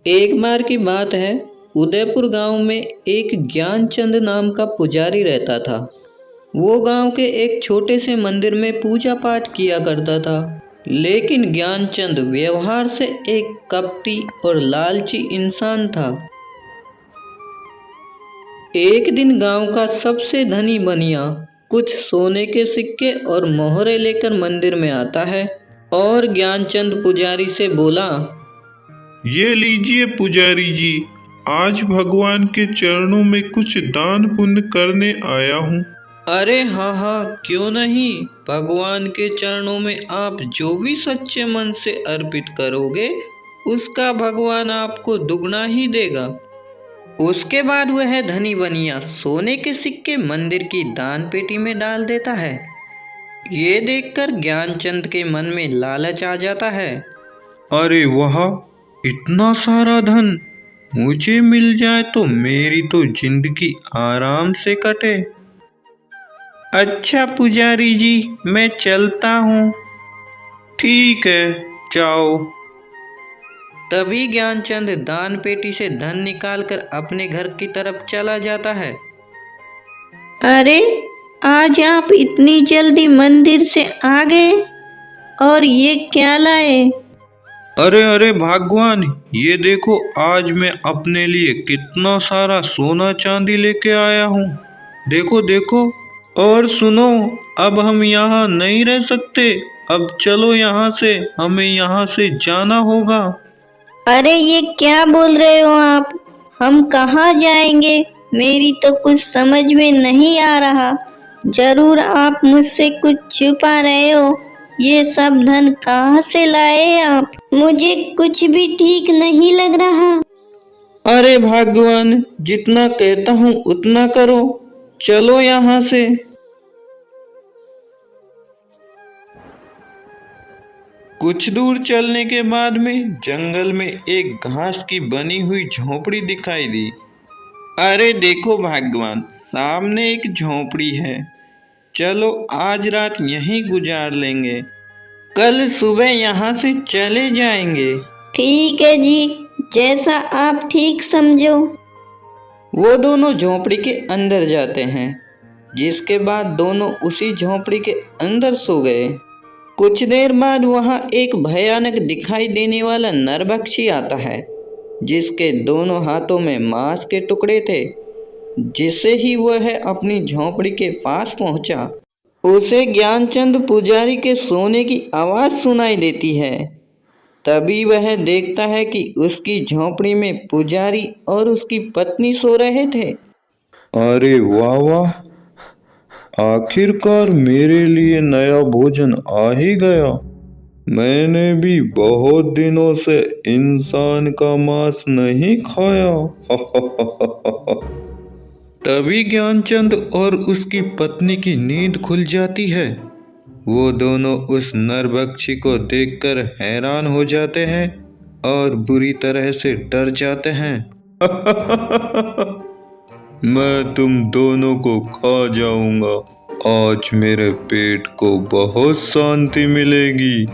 एक बार की बात है, उदयपुर गांव में एक ज्ञानचंद नाम का पुजारी रहता था। वो गांव के एक छोटे से मंदिर में पूजा पाठ किया करता था। लेकिन ज्ञानचंद व्यवहार से एक कपटी और लालची इंसान था। एक दिन गांव का सबसे धनी बनिया कुछ सोने के सिक्के और मोहरे लेकर मंदिर में आता है और ज्ञानचंद पुजारी से बोला, ये लीजिए पुजारी जी, आज भगवान के चरणों में कुछ दान पुण्य करने आया हूँ। अरे हाँ हाँ, क्यों नहीं। भगवान के चरणों में आप जो भी सच्चे मन से अर्पित करोगे उसका भगवान आपको दुगना ही देगा। उसके बाद वह धनी बनिया सोने के सिक्के मंदिर की दान पेटी में डाल देता है। ये देखकर ज्ञानचंद के मन में लालच आ जाता है। अरे वाह, इतना सारा धन मुझे मिल जाए तो मेरी तो जिंदगी आराम से कटे। अच्छा पुजारी जी, मैं चलता हूँ। ठीक है, जाओ। तभी ज्ञानचंद दान पेटी से धन निकालकर अपने घर की तरफ चला जाता है। अरे, आज आप इतनी जल्दी मंदिर से आ गए और ये क्या लाए? अरे अरे भगवान, ये देखो आज मैं अपने लिए कितना सारा सोना चांदी लेके आया हूँ। देखो देखो। और सुनो, अब हम यहाँ नहीं रह सकते। अब चलो यहाँ से, हमें यहाँ से जाना होगा। अरे ये क्या बोल रहे हो आप? हम कहाँ जाएंगे? मेरी तो कुछ समझ में नहीं आ रहा। जरूर आप मुझसे कुछ छुपा रहे हो। ये सब धन कहाँ से लाए आप? मुझे कुछ भी ठीक नहीं लग रहा। अरे भगवान, जितना कहता हूँ उतना करो। चलो यहाँ से। कुछ दूर चलने के बाद में जंगल में एक घास की बनी हुई झोपड़ी दिखाई दी। अरे देखो भगवान, सामने एक झोपड़ी है। चलो आज रात यहीं गुजार लेंगे, कल सुबह यहाँ से चले जाएंगे। ठीक है जी, जैसा आप ठीक समझो। वो दोनों झोपड़ी के अंदर जाते हैं, जिसके बाद दोनों उसी झोपड़ी के अंदर सो गए। कुछ देर बाद वहाँ एक भयानक दिखाई देने वाला नरभक्षी आता है, जिसके दोनों हाथों में मांस के टुकड़े थे। जिससे ही वह अपनी झोपड़ी के पास पहुँचा, उसे ज्ञानचंद पुजारी के सोने की आवाज़ सुनाई देती है। तभी वह देखता है कि उसकी झोपड़ी में पुजारी और उसकी पत्नी सो रहे थे। अरे वाह वाह, आखिरकार मेरे लिए नया भोजन आ ही गया। मैंने भी बहुत दिनों से इंसान का मांस नहीं खाया। तभी ज्ञानचंद और उसकी पत्नी की नींद खुल जाती है। वो दोनों उस नरभक्षी को देखकर हैरान हो जाते हैं और बुरी तरह से डर जाते हैं। मैं तुम दोनों को खा जाऊंगा। आज मेरे पेट को बहुत शांति मिलेगी।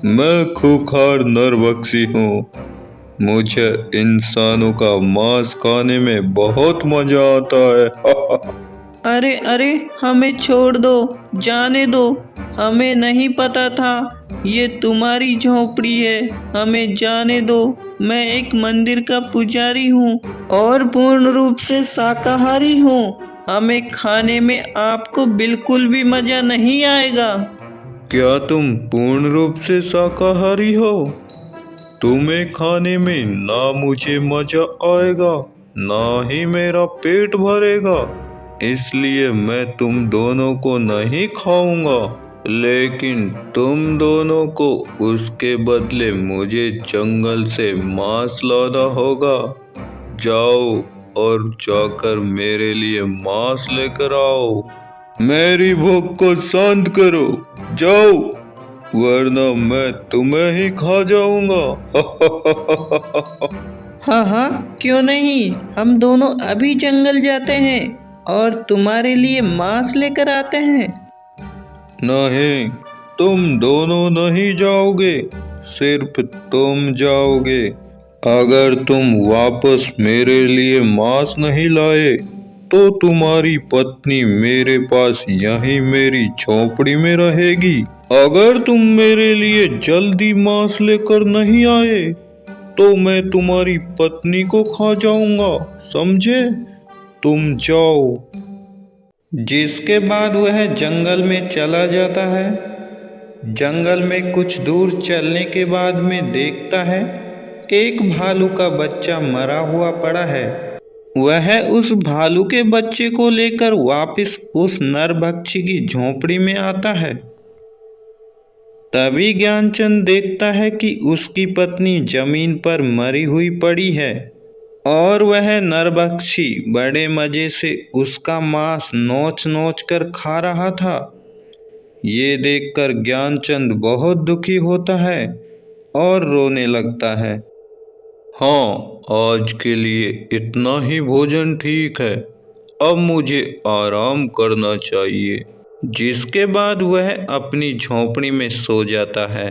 मैं खूंखार नरभक्षी हूँ। मुझे इंसानों का मांस खाने में बहुत मजा आता है। अरे अरे, हमें छोड़ दो, जाने दो। हमें नहीं पता था ये तुम्हारी झोपड़ी है। हमें जाने दो। मैं एक मंदिर का पुजारी हूँ और पूर्ण रूप से शाकाहारी हूँ। हमें खाने में आपको बिल्कुल भी मजा नहीं आएगा। क्या तुम पूर्ण रूप से शाकाहारी हो? तुम्हें खाने में ना मुझे मजा आएगा, ना ही मेरा पेट भरेगा। इसलिए मैं तुम दोनों को नहीं खाऊंगा। लेकिन तुम दोनों को उसके बदले मुझे जंगल से मांस लाना होगा। जाओ और जाकर मेरे लिए मांस लेकर आओ। मेरी भूख को शांत करो, जाओ, वरना मैं तुम्हें ही खा जाऊंगा। हाँ हाँ, क्यों नहीं। हम दोनों अभी जंगल जाते हैं और तुम्हारे लिए मांस लेकर आते हैं। नहीं, तुम दोनों नहीं जाओगे, सिर्फ तुम जाओगे। अगर तुम वापस मेरे लिए मांस नहीं लाए तो तुम्हारी पत्नी मेरे पास यहीं मेरी झोपड़ी में रहेगी। अगर तुम मेरे लिए जल्दी मांस लेकर नहीं आए तो मैं तुम्हारी पत्नी को खा जाऊंगा, समझे? तुम जाओ। जिसके बाद वह जंगल में चला जाता है। जंगल में कुछ दूर चलने के बाद में देखता है एक भालू का बच्चा मरा हुआ पड़ा है। वह उस भालू के बच्चे को लेकर वापस उस नरभक्षी की झोपड़ी में आता है। तभी ज्ञानचंद देखता है कि उसकी पत्नी जमीन पर मरी हुई पड़ी है और वह नरभक्षी बड़े मजे से उसका मांस नोच नोच कर खा रहा था। ये देखकर ज्ञानचंद बहुत दुखी होता है और रोने लगता है। हाँ, आज के लिए इतना ही भोजन ठीक है, अब मुझे आराम करना चाहिए। जिसके बाद वह अपनी झोपड़ी में सो जाता है।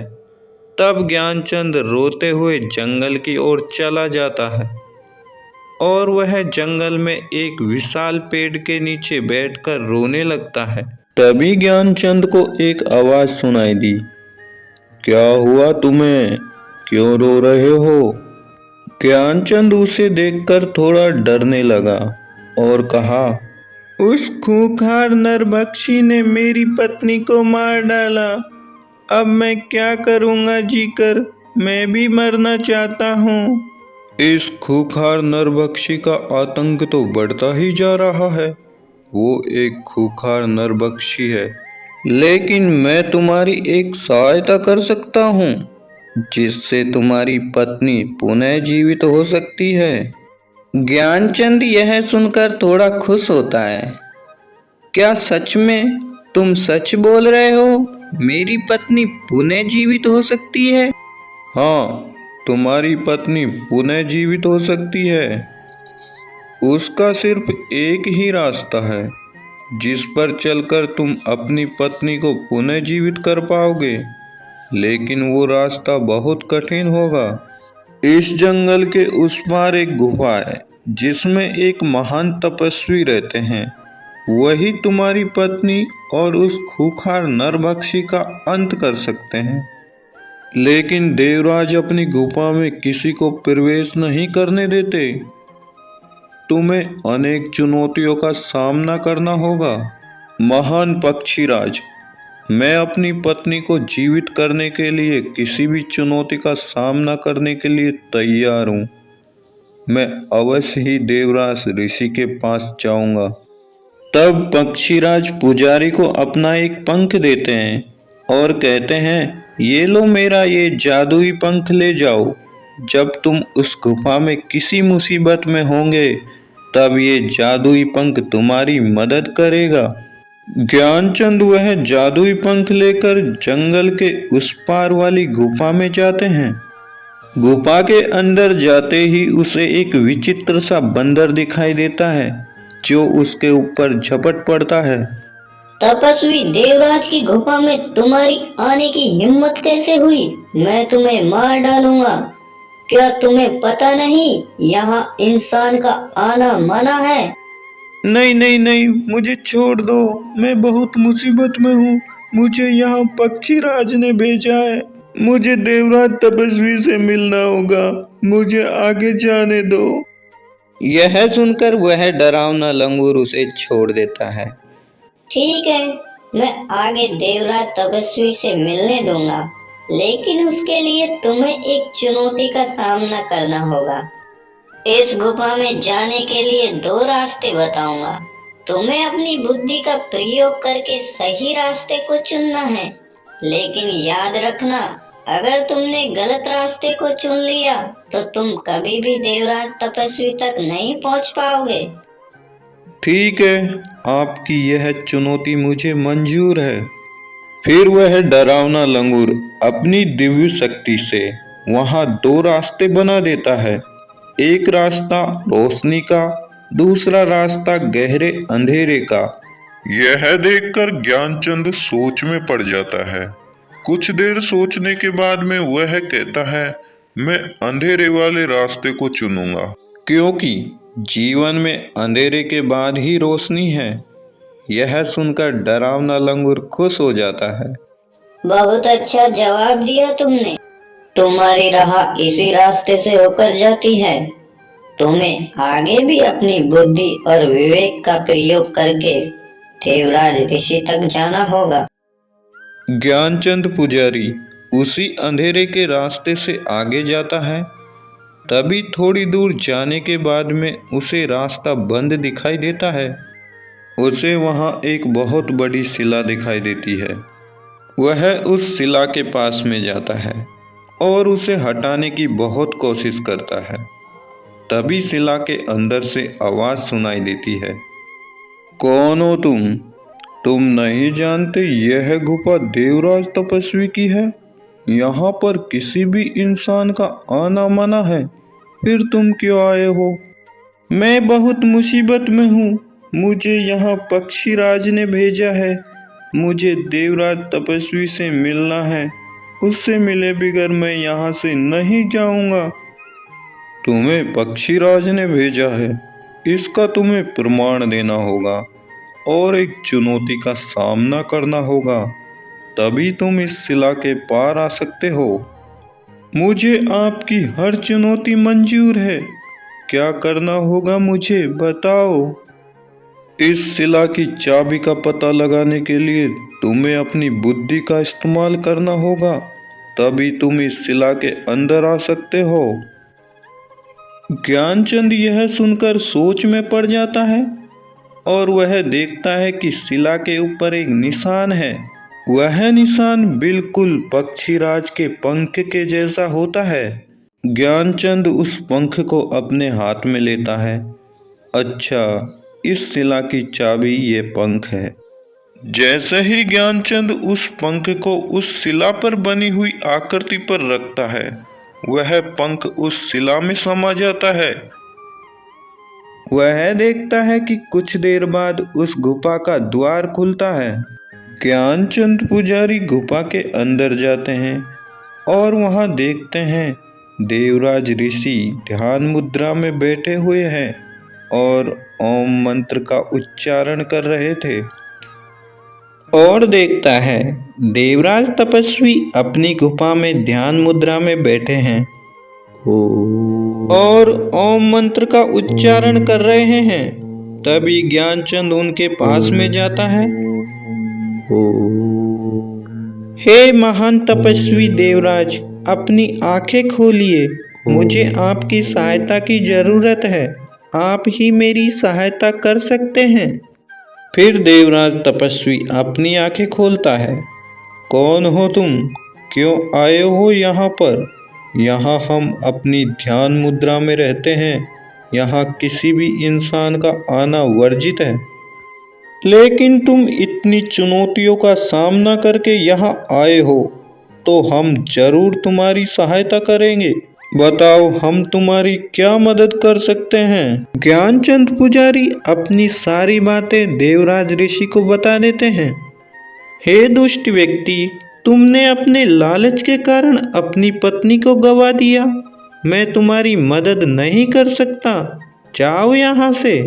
तब ज्ञानचंद रोते हुए जंगल की ओर चला जाता है और वह जंगल में एक विशाल पेड़ के नीचे बैठकर रोने लगता है। तभी ज्ञानचंद को एक आवाज सुनाई दी। क्या हुआ तुम्हें? क्यों रो रहे हो? ज्ञानचंद उसे देखकर थोड़ा डरने लगा और कहा, उस खूंखार नरभक्षी ने मेरी पत्नी को मार डाला। अब मैं क्या करूँगा जीकर? मैं भी मरना चाहता हूँ। इस खूंखार नरभक्षी का आतंक तो बढ़ता ही जा रहा है। वो एक खूंखार नरभक्षी है, लेकिन मैं तुम्हारी एक सहायता कर सकता हूँ, जिससे तुम्हारी पत्नी पुनः जीवित हो सकती है। ज्ञानचंद यह सुनकर थोड़ा खुश होता है। क्या सच में तुम सच बोल रहे हो? मेरी पत्नी पुनः जीवित हो सकती है? हाँ, तुम्हारी पत्नी पुनः जीवित हो सकती है। उसका सिर्फ एक ही रास्ता है जिस पर चलकर तुम अपनी पत्नी को पुनः जीवित कर पाओगे, लेकिन वो रास्ता बहुत कठिन होगा। इस जंगल के उस पार एक गुफा है जिसमें एक महान तपस्वी रहते हैं। वही तुम्हारी पत्नी और उस खूंखार नरभक्षी का अंत कर सकते हैं। लेकिन देवराज अपनी गुफा में किसी को प्रवेश नहीं करने देते। तुम्हें अनेक चुनौतियों का सामना करना होगा। महान पक्षीराज, मैं अपनी पत्नी को जीवित करने के लिए किसी भी चुनौती का सामना करने के लिए तैयार हूँ। मैं अवश्य ही देवराज ऋषि के पास जाऊंगा। तब पक्षीराज पुजारी को अपना एक पंख देते हैं और कहते हैं, ये लो मेरा ये जादुई पंख ले जाओ। जब तुम उस गुफा में किसी मुसीबत में होंगे तब ये जादुई पंख तुम्हारी मदद करेगा। ज्ञानचंद वह जादुई पंख लेकर जंगल के उस पार वाली गुफा में जाते हैं। गुफा के अंदर जाते ही उसे एक विचित्र सा बंदर दिखाई देता है जो उसके ऊपर झपट पड़ता है। तपस्वी, देवराज की गुफा में तुम्हारी आने की हिम्मत कैसे हुई? मैं तुम्हें मार डालूंगा। क्या तुम्हें पता नहीं यहाँ इंसान का आना मना है? नहीं नहीं नहीं, मुझे छोड़ दो। मैं बहुत मुसीबत में हूँ। मुझे यहाँ पक्षीराज ने भेजा है। मुझे देवराज तपस्वी से मिलना होगा। मुझे आगे जाने दो। यह सुनकर वह डरावना लंगूर उसे छोड़ देता है। ठीक है, मैं आगे देवराज तपस्वी से मिलने दूंगा, लेकिन उसके लिए तुम्हें एक चुनौती का सामना करना होगा। इस गुफा में जाने के लिए 2 रास्ते बताऊंगा। तुम्हें अपनी बुद्धि का प्रयोग करके सही रास्ते को चुनना है, लेकिन याद रखना, अगर तुमने गलत रास्ते को चुन लिया तो तुम कभी भी देवराज तपस्वी तक नहीं पहुंच पाओगे। ठीक है, आपकी यह चुनौती मुझे मंजूर है। फिर वह डरावना लंगूर अपनी दिव्य शक्ति से वहां 2 रास्ते बना देता है। एक रास्ता रोशनी का, दूसरा रास्ता गहरे अंधेरे का। यह देखकर ज्ञानचंद सोच में पड़ जाता है। कुछ देर सोचने के बाद में वह कहता है, मैं अंधेरे वाले रास्ते को चुनूंगा, क्योंकि जीवन में अंधेरे के बाद ही रोशनी है। यह सुनकर डरावना लंगूर खुश हो जाता है। बहुत अच्छा जवाब दिया तुमने। तुम्हारी राह इसी रास्ते से होकर जाती है। तुम्हें आगे भी अपनी बुद्धि और विवेक का प्रयोग करके देवराज ऋषि तक जाना होगा। ज्ञानचंद पुजारी उसी अंधेरे के रास्ते से आगे जाता है। तभी थोड़ी दूर जाने के बाद में उसे रास्ता बंद दिखाई देता है। उसे वहाँ एक बहुत बड़ी शिला दिखाई देती है। वह उस शिला के पास में जाता है और उसे हटाने की बहुत कोशिश करता है। तभी शिला के अंदर से आवाज़ सुनाई देती है, कौन हो तुम? तुम नहीं जानते यह गुफा देवराज तपस्वी की है। यहाँ पर किसी भी इंसान का आना मना है। फिर तुम क्यों आए हो? मैं बहुत मुसीबत में हूँ। मुझे यहाँ पक्षीराज ने भेजा है। मुझे देवराज तपस्वी से मिलना है। उससे मिले बगैर मैं यहाँ से नहीं जाऊँगा। तुम्हें पक्षीराज ने भेजा है, इसका तुम्हें प्रमाण देना होगा और एक चुनौती का सामना करना होगा, तभी तुम इस शिला के पार आ सकते हो। मुझे आपकी हर चुनौती मंजूर है। क्या करना होगा मुझे बताओ। इस शिला की चाबी का पता लगाने के लिए तुम्हें अपनी बुद्धि का इस्तेमाल करना होगा, तभी तुम इस शिला के अंदर आ सकते हो। ज्ञानचंद यह सुनकर सोच में पड़ जाता है और वह देखता है कि शिला के ऊपर एक निशान है। वह निशान बिल्कुल पक्षीराज के पंख के जैसा होता है। ज्ञानचंद उस पंख को अपने हाथ में लेता है। अच्छा, इस शिला की चाबी ये पंख है। जैसे ही ज्ञानचंद उस पंख को उस शिला पर बनी हुई आकृति पर रखता है, वह पंख उस शिला में समा जाता है। वह देखता है कि कुछ देर बाद उस गुफा का द्वार खुलता है। ज्ञानचंद पुजारी गुफा के अंदर जाते हैं और वहां देखते हैं देवराज ऋषि ध्यान मुद्रा में बैठे हुए हैं और ओम मंत्र का उच्चारण कर रहे थे। और देखता है देवराज तपस्वी अपनी गुफा में ध्यान मुद्रा में बैठे हैं और ओम मंत्र का उच्चारण कर रहे हैं। तभी ज्ञानचंद उनके पास में जाता है। हे महान तपस्वी देवराज, अपनी आंखें खोलिए। मुझे आपकी सहायता की जरूरत है। आप ही मेरी सहायता कर सकते हैं। फिर देवराज तपस्वी अपनी आंखें खोलता है। कौन हो तुम? क्यों आए हो यहाँ पर? यहाँ हम अपनी ध्यान मुद्रा में रहते हैं। यहाँ किसी भी इंसान का आना वर्जित है। लेकिन तुम इतनी चुनौतियों का सामना करके यहाँ आए हो, तो हम जरूर तुम्हारी सहायता करेंगे। बताओ, हम तुम्हारी क्या मदद कर सकते हैं? ज्ञानचंद पुजारी अपनी सारी बातें देवराज ऋषि को बता देते हैं। हे दुष्ट व्यक्ति, तुमने अपने लालच के कारण अपनी पत्नी को गवा दिया। मैं तुम्हारी मदद नहीं कर सकता। जाओ यहाँ से।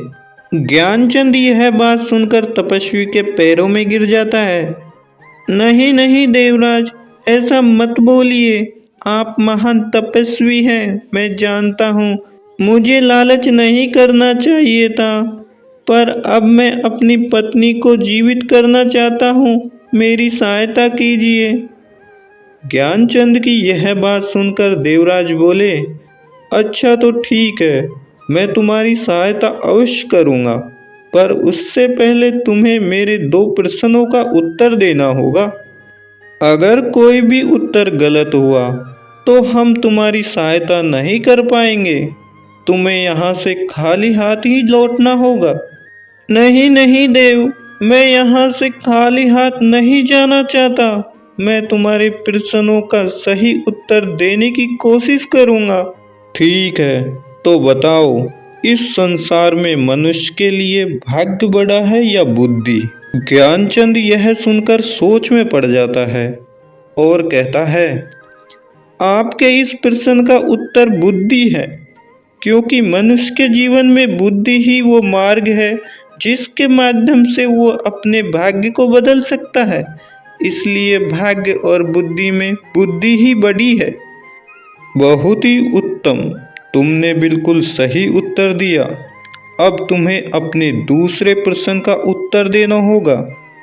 ज्ञानचंद यह बात सुनकर तपस्वी के पैरों में गिर जाता है। नहीं नहीं देवराज, ऐसा मत बोलिए। आप महान तपस्वी हैं, मैं जानता हूँ। मुझे लालच नहीं करना चाहिए था, पर अब मैं अपनी पत्नी को जीवित करना चाहता हूँ। मेरी सहायता कीजिए। ज्ञानचंद की यह बात सुनकर देवराज बोले, अच्छा तो ठीक है, मैं तुम्हारी सहायता अवश्य करूँगा, पर उससे पहले तुम्हें मेरे 2 प्रश्नों का उत्तर देना होगा। अगर कोई भी उत्तर गलत हुआ तो हम तुम्हारी सहायता नहीं कर पाएंगे। तुम्हें यहाँ से खाली हाथ ही लौटना होगा। नहीं नहीं देव, मैं यहाँ से खाली हाथ नहीं जाना चाहता। मैं तुम्हारे प्रश्नों का सही उत्तर देने की कोशिश करूँगा। ठीक है, तो बताओ, इस संसार में मनुष्य के लिए भाग्य बड़ा है या बुद्धि? ज्ञानचंद यह सुनकर सोच में पड़ जाता है और कहता है, आपके इस प्रश्न का उत्तर बुद्धि है, क्योंकि मनुष्य के जीवन में बुद्धि ही वो मार्ग है जिसके माध्यम से वो अपने भाग्य को बदल सकता है। इसलिए भाग्य और बुद्धि में बुद्धि ही बड़ी है। बहुत ही उत्तम, तुमने बिल्कुल सही उत्तर दिया। अब तुम्हें अपने दूसरे प्रश्न का उत्तर देना होगा।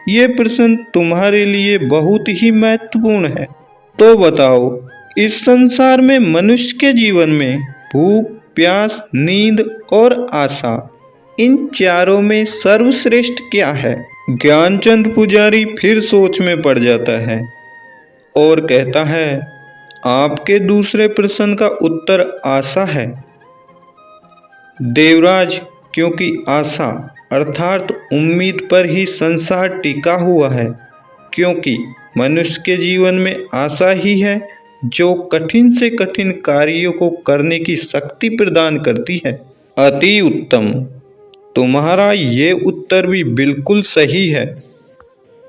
ये प्रश्न तुम्हारे लिए बहुत ही महत्वपूर्ण है। तो बताओ, इस संसार में मनुष्य के जीवन में भूख, प्यास, नींद और आशा, इन चारों में सर्वश्रेष्ठ क्या है? ज्ञानचंद पुजारी फिर सोच में पड़ जाता है और कहता है, आपके दूसरे प्रश्न का उत्तर आशा है देवराज, क्योंकि आशा अर्थात उम्मीद पर ही संसार टिका हुआ है। क्योंकि मनुष्य के जीवन में आशा ही है जो कठिन से कठिन कार्यों को करने की शक्ति प्रदान करती है। अति उत्तम, तुम्हारा ये उत्तर भी बिल्कुल सही है।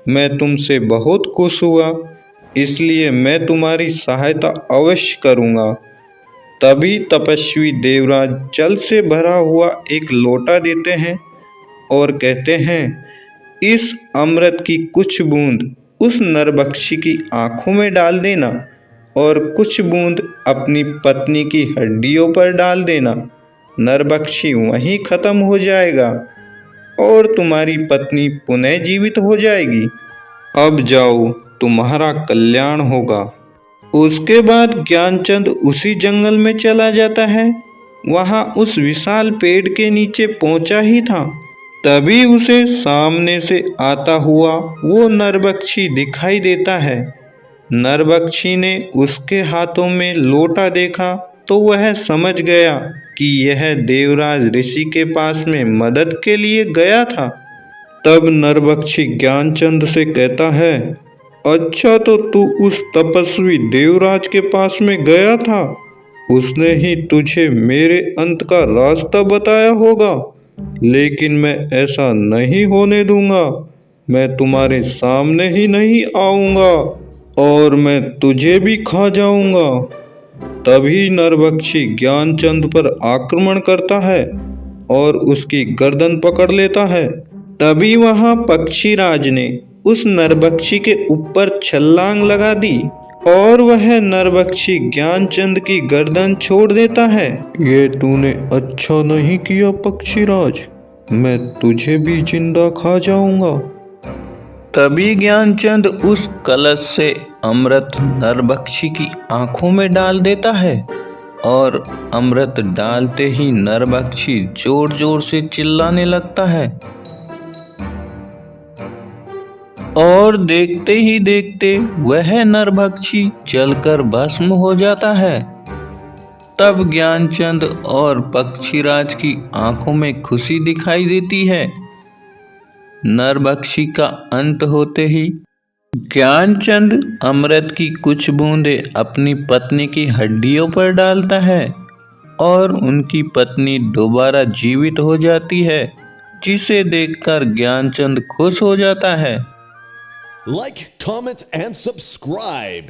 मैं तुमसे बहुत खुश हुआ, इसलिए मैं तुम्हारी सहायता अवश्य करूँगा। तभी तपस्वी देवराज जल से भरा हुआ एक लोटा देते हैं और कहते हैं, इस अमृत की कुछ बूंद उस नरभक्षी की आंखों में डाल देना और कुछ बूंद अपनी पत्नी की हड्डियों पर डाल देना। नरभक्षी वहीं खत्म हो जाएगा और तुम्हारी पत्नी पुनः जीवित हो जाएगी। अब जाओ, तुम्हारा कल्याण होगा। उसके बाद ज्ञानचंद उसी जंगल में चला जाता है। वहाँ उस विशाल पेड़ के नीचे पहुँचा ही था, तभी उसे सामने से आता हुआ वो नरभक्षी दिखाई देता है। नरभक्षी ने उसके हाथों में लोटा देखा तो वह समझ गया कि यह देवराज ऋषि के पास में मदद के लिए गया था। तब नरभक्षी ज्ञानचंद से कहता है, अच्छा, तो तू उस तपस्वी देवराज के पास में गया था, उसने ही तुझे मेरे अंत का रास्ता बताया होगा। लेकिन मैं ऐसा नहीं होने दूंगा। मैं तुम्हारे सामने ही नहीं आऊंगा और मैं तुझे भी खा जाऊंगा। तभी नरभक्षी ज्ञानचंद पर आक्रमण करता है और उसकी गर्दन पकड़ लेता है। तभी वहां पक्षीराज ने उस नरभक्षी के ऊपर छलांग लगा दी और वह नरभक्षी ज्ञानचंद की गर्दन छोड़ देता है। ये तूने अच्छा नहीं किया पक्षीराज, मैं तुझे भी जिंदा खा जाऊंगा। तभी ज्ञानचंद उस कलश से अमृत नरभक्षी की आंखों में डाल देता है और अमृत डालते ही नरभक्षी जोर जोर से चिल्लाने लगता है और देखते ही देखते वह नरभक्षी जलकर भस्म हो जाता है। तब ज्ञानचंद और पक्षीराज की आंखों में खुशी दिखाई देती है। नरभक्षी का अंत होते ही ज्ञानचंद अमृत की कुछ बूंदें अपनी पत्नी की हड्डियों पर डालता है और उनकी पत्नी दोबारा जीवित हो जाती है, जिसे देखकर ज्ञानचंद खुश हो जाता है। Like, comment, and subscribe.